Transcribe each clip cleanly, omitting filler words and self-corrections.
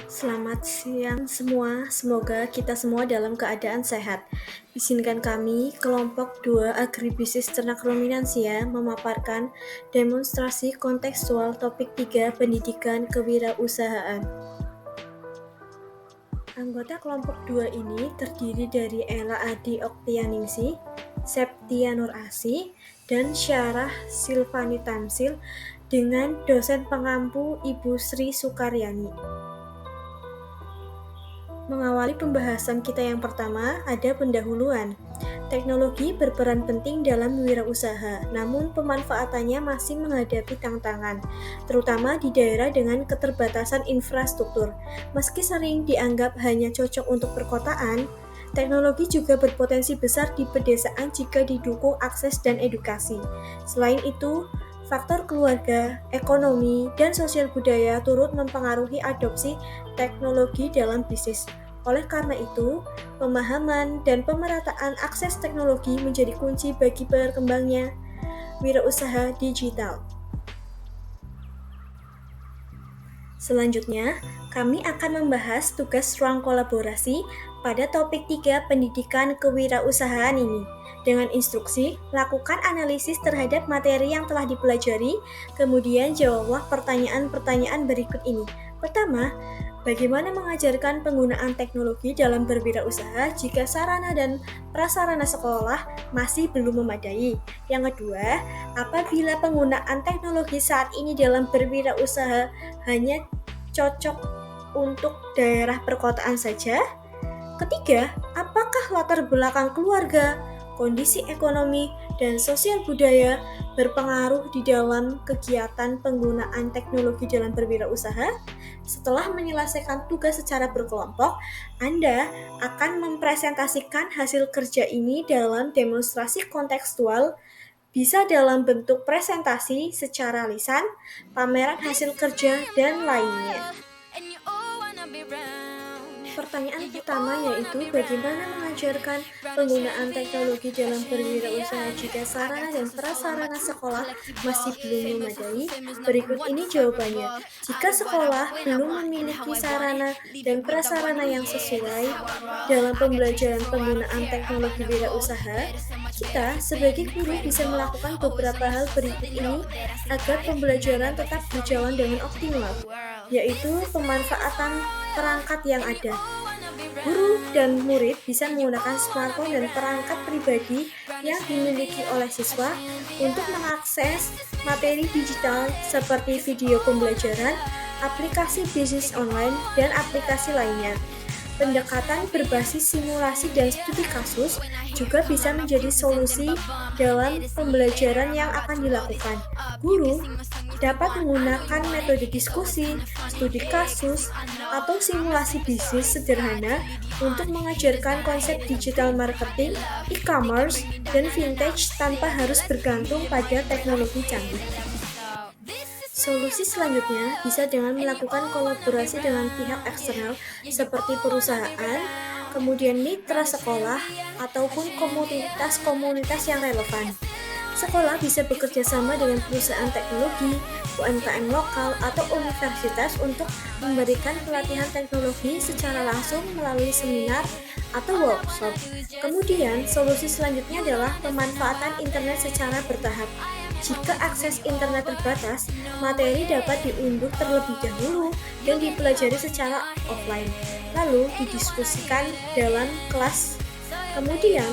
Selamat siang semua, semoga kita semua dalam keadaan sehat. Izinkan kami, kelompok 2 Agribisnis Ternak Ruminansia, memaparkan demonstrasi kontekstual topik 3 Pendidikan Kewirausahaan. Anggota kelompok 2 ini terdiri dari Ella Adi Oktianingsih, Septia Nur Asih, dan Syarah Silvani Tamsil dengan dosen pengampu Ibu Sri Sukaryani. Mengawali pembahasan kita yang pertama, ada pendahuluan. Teknologi berperan penting dalam wirausaha, namun pemanfaatannya masih menghadapi tantangan, terutama di daerah dengan keterbatasan infrastruktur. Meski sering dianggap hanya cocok untuk perkotaan, teknologi juga berpotensi besar di pedesaan jika didukung akses dan edukasi. Selain itu, faktor keluarga, ekonomi, dan sosial budaya turut mempengaruhi adopsi teknologi dalam bisnis. Oleh karena itu, pemahaman dan pemerataan akses teknologi menjadi kunci bagi berkembangnya wirausaha digital. Selanjutnya, kami akan membahas tugas ruang kolaborasi pada topik 3 pendidikan kewirausahaan ini. Dengan instruksi, lakukan analisis terhadap materi yang telah dipelajari, kemudian jawablah pertanyaan-pertanyaan berikut ini. Pertama, bagaimana mengajarkan penggunaan teknologi dalam berwirausaha jika sarana dan prasarana sekolah masih belum memadai? Yang kedua, apabila penggunaan teknologi saat ini dalam berwirausaha hanya cocok untuk daerah perkotaan saja? Ketiga, apakah latar belakang keluarga, kondisi ekonomi, dan sosial budaya berpengaruh di dalam kegiatan penggunaan teknologi dalam berwirausaha? Setelah menyelesaikan tugas secara berkelompok, Anda akan mempresentasikan hasil kerja ini dalam demonstrasi kontekstual, bisa dalam bentuk presentasi secara lisan, pameran hasil kerja, dan lainnya. Pertanyaan pertama yaitu bagaimana mengajarkan penggunaan teknologi dalam berwirausaha jika sarana dan prasarana sekolah masih belum memadai? Berikut ini jawabannya. Jika sekolah belum memiliki sarana dan prasarana yang sesuai dalam pembelajaran penggunaan teknologi wirausaha, kita sebagai guru bisa melakukan beberapa hal berikut ini agar pembelajaran tetap berjalan dengan optimal, yaitu pemanfaatan perangkat yang ada. Guru dan murid bisa menggunakan smartphone dan perangkat pribadi yang dimiliki oleh siswa untuk mengakses materi digital seperti video pembelajaran, aplikasi bisnis online, dan aplikasi lainnya. Pendekatan berbasis simulasi dan studi kasus juga bisa menjadi solusi dalam pembelajaran yang akan dilakukan. Guru dapat menggunakan metode diskusi, studi kasus, atau simulasi bisnis sederhana untuk mengajarkan konsep digital marketing, e-commerce, dan vintage tanpa harus bergantung pada teknologi canggih. Solusi selanjutnya bisa dengan melakukan kolaborasi dengan pihak eksternal seperti perusahaan, kemudian mitra sekolah, ataupun komunitas-komunitas yang relevan. Sekolah bisa bekerja sama dengan perusahaan teknologi, UMKM lokal, atau universitas untuk memberikan pelatihan teknologi secara langsung melalui seminar atau workshop. Kemudian, solusi selanjutnya adalah pemanfaatan internet secara bertahap. Jika akses internet terbatas, materi dapat diunduh terlebih dahulu dan dipelajari secara offline, lalu didiskusikan dalam kelas. Kemudian,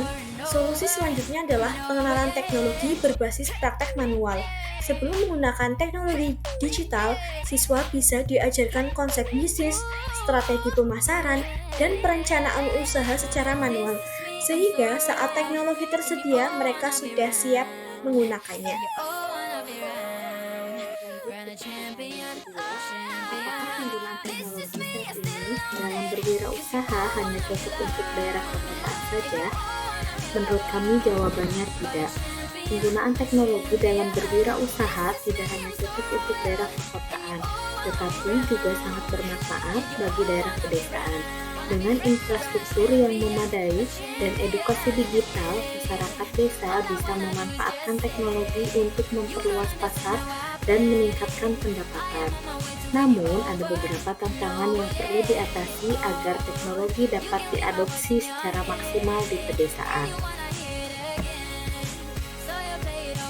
solusi selanjutnya adalah pengenalan teknologi berbasis praktek manual. Sebelum menggunakan teknologi digital, siswa bisa diajarkan konsep bisnis, strategi pemasaran, dan perencanaan usaha secara manual, sehingga saat teknologi tersedia, mereka sudah siap menggunakannya. Apakah penggunaan teknologi saat ini dalam berwirausaha hanya cocok untuk daerah perkotaan saja? Menurut kami jawabannya tidak. Penggunaan teknologi dalam berwirausaha tidak hanya cocok untuk daerah perkotaan, tetapi juga sangat bermanfaat bagi daerah pedesaan. Dengan infrastruktur yang memadai dan edukasi digital, masyarakat desa bisa memanfaatkan teknologi untuk memperluas pasar dan meningkatkan pendapatan. Namun, ada beberapa tantangan yang perlu diatasi agar teknologi dapat diadopsi secara maksimal di pedesaan.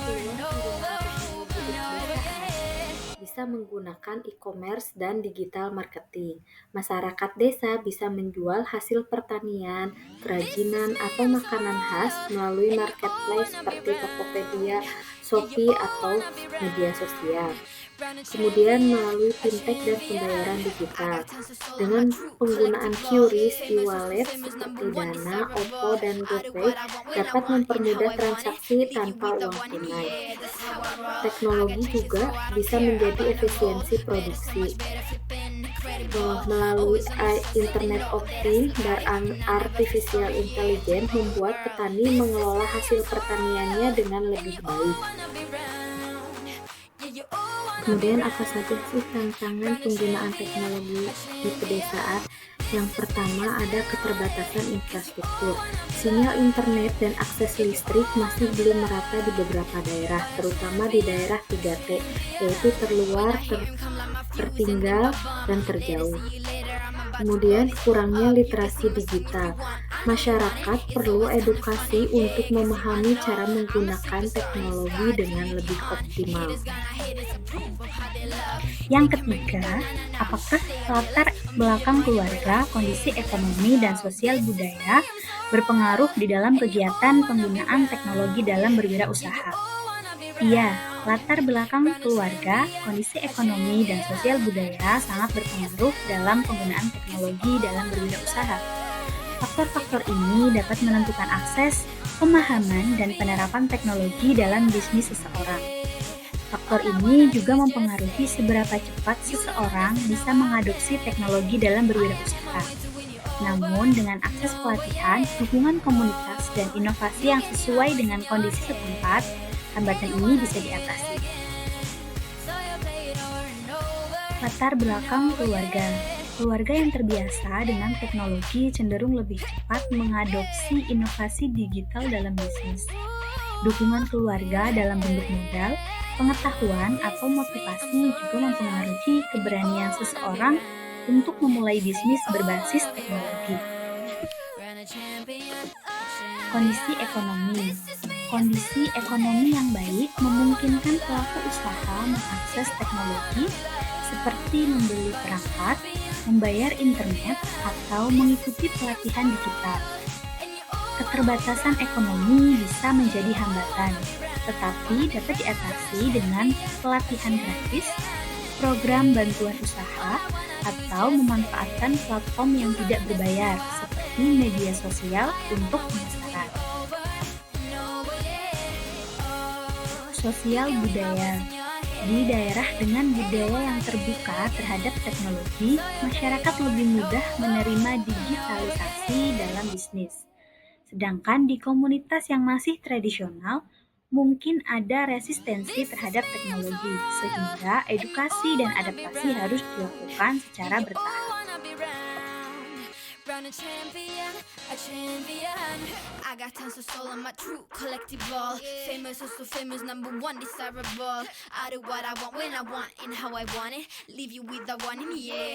Peluang penggunaan teknologi di pedesaan bisa menggunakan e-commerce dan digital marketing. Masyarakat desa bisa menjual hasil pertanian, kerajinan, atau makanan khas melalui marketplace seperti Tokopedia, Shopee, atau media sosial. Kemudian melalui fintech dan pembayaran digital. Dengan penggunaan QRIS, e-wallet seperti Dana, OVO, dan GoPay dapat mempermudah transaksi tanpa uang tunai. Teknologi juga bisa menjadi efisiensi produksi. Melalui Internet of Things dan Artificial Intelligence membuat petani mengelola hasil pertaniannya dengan lebih baik. Kemudian apa saja sih tantangan penggunaan teknologi di pedesaan? Yang pertama ada keterbatasan infrastruktur. Sinyal internet dan akses listrik masih belum merata di beberapa daerah, terutama di daerah 3T, yaitu terluar, tertinggal, dan terjauh. Kemudian kurangnya literasi digital. Masyarakat perlu edukasi untuk memahami cara menggunakan teknologi dengan lebih optimal. Yang ketiga, apakah latar belakang keluarga, kondisi ekonomi, dan sosial budaya berpengaruh di dalam kegiatan penggunaan teknologi dalam berwirausaha? Iya, latar belakang keluarga, kondisi ekonomi, dan sosial budaya sangat berpengaruh dalam penggunaan teknologi dalam berwirausaha. Faktor-faktor ini dapat menentukan akses, pemahaman, dan penerapan teknologi dalam bisnis seseorang. Faktor ini juga mempengaruhi seberapa cepat seseorang bisa mengadopsi teknologi dalam berwirausaha. Namun, dengan akses pelatihan, dukungan komunitas, dan inovasi yang sesuai dengan kondisi setempat, hambatan ini bisa diatasi. Latar belakang keluarga. Keluarga yang terbiasa dengan teknologi cenderung lebih cepat mengadopsi inovasi digital dalam bisnis. Dukungan keluarga dalam bentuk modal, pengetahuan, atau motivasi juga mempengaruhi keberanian seseorang untuk memulai bisnis berbasis teknologi. Kondisi ekonomi. Kondisi ekonomi yang baik memungkinkan pelaku usaha mengakses teknologi seperti membeli perangkat, membayar internet, atau mengikuti pelatihan digital. Keterbatasan ekonomi bisa menjadi hambatan, tetapi dapat diatasi dengan pelatihan gratis, program bantuan usaha, atau memanfaatkan platform yang tidak berbayar seperti media sosial untuk pemasaran. Sosial budaya. Di daerah dengan budaya yang terbuka terhadap teknologi, masyarakat lebih mudah menerima digitalisasi dalam bisnis. Sedangkan di komunitas yang masih tradisional, mungkin ada resistensi terhadap teknologi, sehingga edukasi dan adaptasi harus dilakukan secara bertahap. Round a champion, I got tons of soul on my true collectible. Famous, also famous, number one, desirable. I do what I want when I want and how I want it. Leave you with the one in the air.